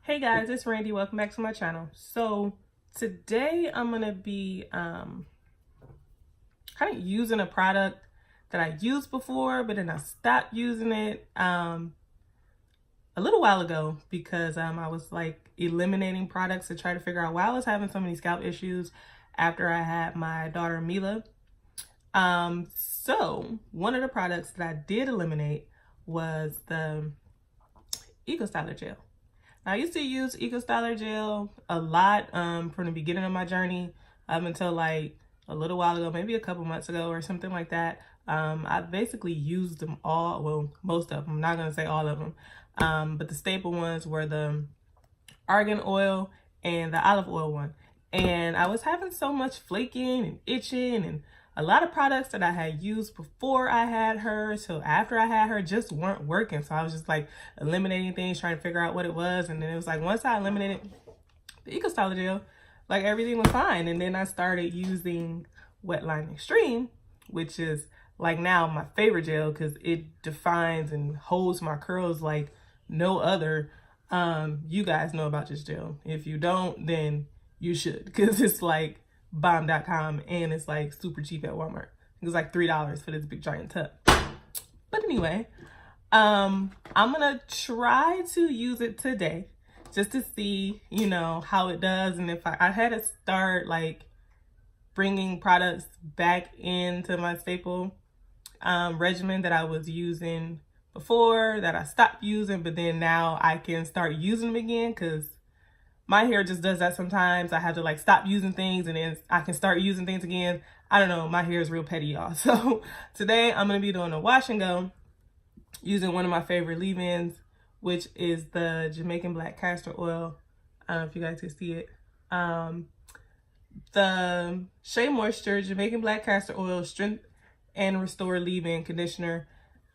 Hey guys, it's Randy. Welcome back to my channel. So today I'm gonna be kind of using a product that I used before, but then I stopped using it a little while ago because I was like eliminating products to try to figure out why I was having so many scalp issues after I had my daughter Mila. So one of the products that I did eliminate was the Eco Styler gel. I used to use Eco Styler gel a lot from the beginning of my journey up until like a little while ago, maybe a couple months ago or something like that. I basically used them all, well, most of them. I'm not going to say all of them. But the staple ones were the argan oil and the olive oil one. And I was having so much flaking and itching, and a lot of products that I had used before I had her, so after I had her, just weren't working. So I was just like eliminating things, trying to figure out what it was. And then it was like, once I eliminated the Eco Styler gel, like everything was fine. And then I started using Wetline Extreme, which is like now my favorite gel because it defines and holds my curls like no other. You guys know about this gel. If you don't, then you should, because it's like bomb.com and it's like super cheap at Walmart. It was like $3 for this big giant tub. But anyway, I'm gonna try to use it today just to see, you know, how it does. And if I had to start like bringing products back into my staple regimen that I was using before, that I stopped using, but then now I can start using them again, because my hair just does that sometimes. I have to like stop using things and then I can start using things again. I don't know, my hair is real petty, y'all. So today I'm gonna be doing a wash and go using one of my favorite leave-ins, which is the Jamaican black castor oil. I don't know if you guys can see it. The Shea Moisture Jamaican black castor oil strength and restore leave-in conditioner.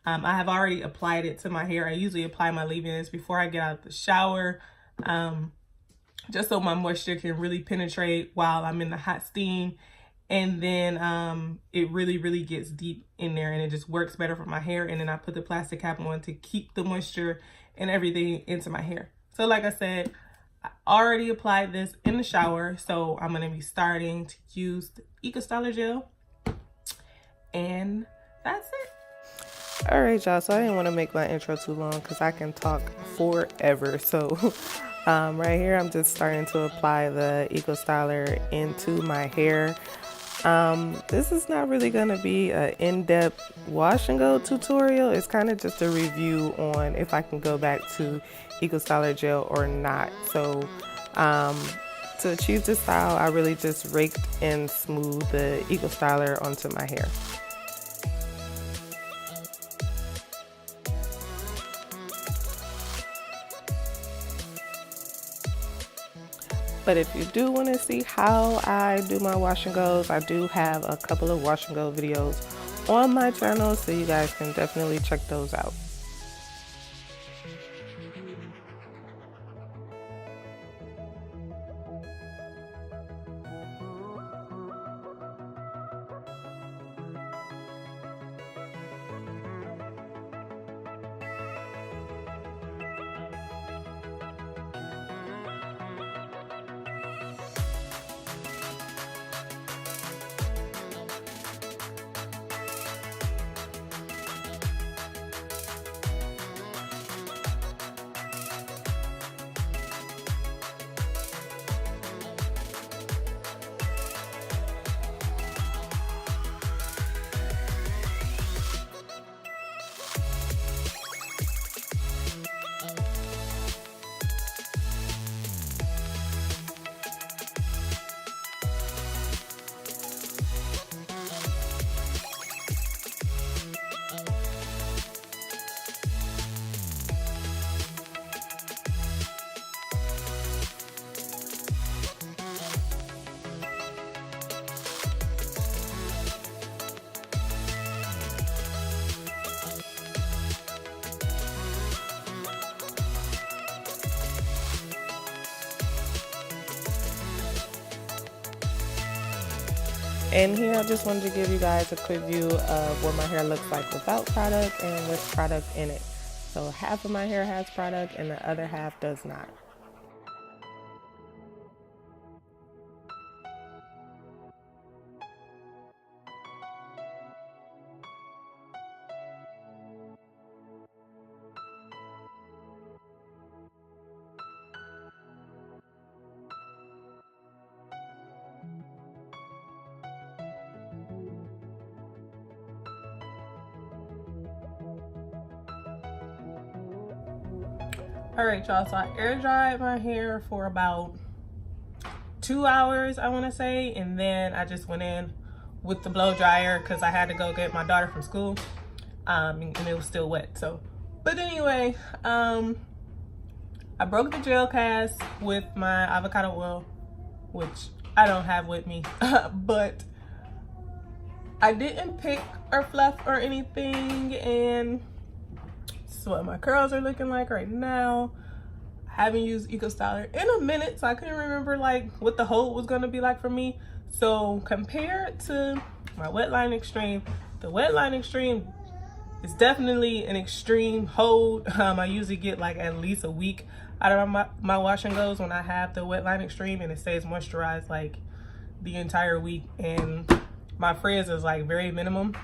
I have already applied it to my hair. I usually apply my leave-ins before I get out of the shower. Just so my moisture can really penetrate while I'm in the hot steam. And then it really gets deep in there and it just works better for my hair. And then I put the plastic cap on to keep the moisture and everything into my hair. So like I said, I already applied this in the shower. So I'm gonna be starting to use the Eco Styler gel. And that's it. All right, y'all, so I didn't want to make my intro too long because I can talk forever. So right here, I'm just starting to apply the Eco Styler into my hair. This is not really going to be an in-depth wash and go tutorial. It's kind of just a review on if I can go back to Eco Styler gel or not. So to achieve this style, I really just raked and smoothed the Eco Styler onto my hair. But if you do want to see how I do my wash and goes, I do have a couple of wash and go videos on my channel, so you guys can definitely check those out. And here I just wanted to give you guys a quick view of what my hair looks like without product and with product in it. So half of my hair has product and the other half does not. All right, y'all, so I air dried my hair for about 2 hours, I want to say, and then I just went in with the blow dryer because I had to go get my daughter from school, and it was still wet. So, but anyway, I broke the gel cast with my avocado oil, which I don't have with me, but I didn't pick or fluff or anything, and this is what my curls are looking like right now. I haven't used Eco Styler in a minute, so I couldn't remember like what the hold was gonna be like for me. So compared to my Wet Line Extreme, the Wet Line Extreme is definitely an extreme hold. I usually get like at least a week out of my wash and goes when I have the Wet Line Extreme, and it stays moisturized like the entire week, and my frizz is like very minimum.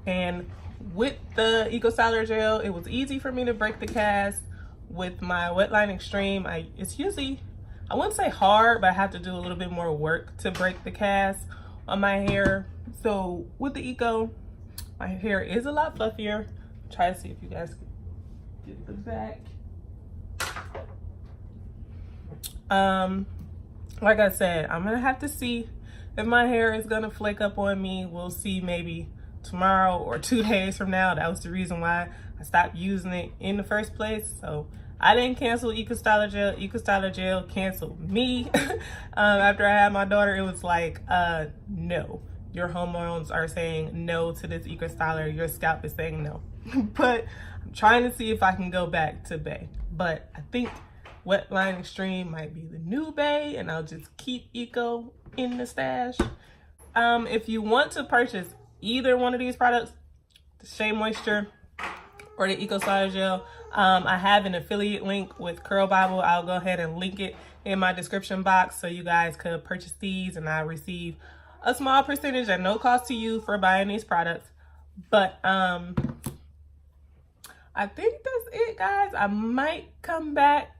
And with the Eco Styler gel, it was easy for me to break the cast. With my Wet Line Extreme, it's usually, I wouldn't say hard, but I have to do a little bit more work to break the cast on my hair. So with the Eco, my hair is a lot fluffier. Try to see if you guys can get the back. Like I said, I'm gonna have to see if my hair is gonna flake up on me. We'll see maybe tomorrow or 2 days from now. That was the reason why I stopped using it in the first place. So I didn't cancel Eco Styler gel. Eco Styler gel canceled me. After I had my daughter, it was like, no, your hormones are saying no to this Eco Styler. Your scalp is saying no. But I'm trying to see if I can go back to Bay. But I think Wet Line Extreme might be the new Bay, and I'll just keep Eco in the stash. If you want to purchase either one of these products, the Shea Moisture or the Eco Styler gel, I have an affiliate link with Curl Bible. I'll go ahead and link it in my description box so you guys could purchase these, and I receive a small percentage at no cost to you for buying these products. But I think that's it, guys. I might come back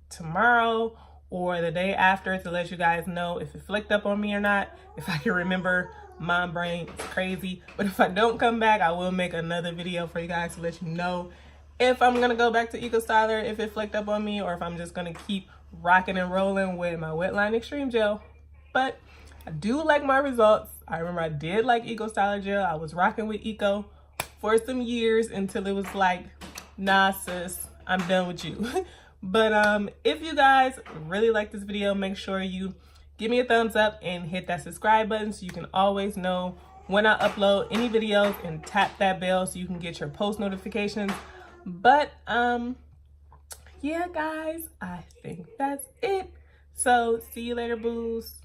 tomorrow or the day after to let you guys know if it flicked up on me or not, if I can remember. My brain is crazy, but if I don't come back, I will make another video for you guys to let you know if I'm gonna go back to Eco Styler, if it flicked up on me, or if I'm just gonna keep rocking and rolling with my Wet Line Extreme gel. But I do like my results. I remember I did like Eco Styler gel. I was rocking with Eco for some years until it was like, nah sis, I'm done with you. But if you guys really like this video, make sure you give me a thumbs up and hit that subscribe button so you can always know when I upload any videos, and tap that bell so you can get your post notifications. But yeah, guys, I think that's it. So see you later, boos.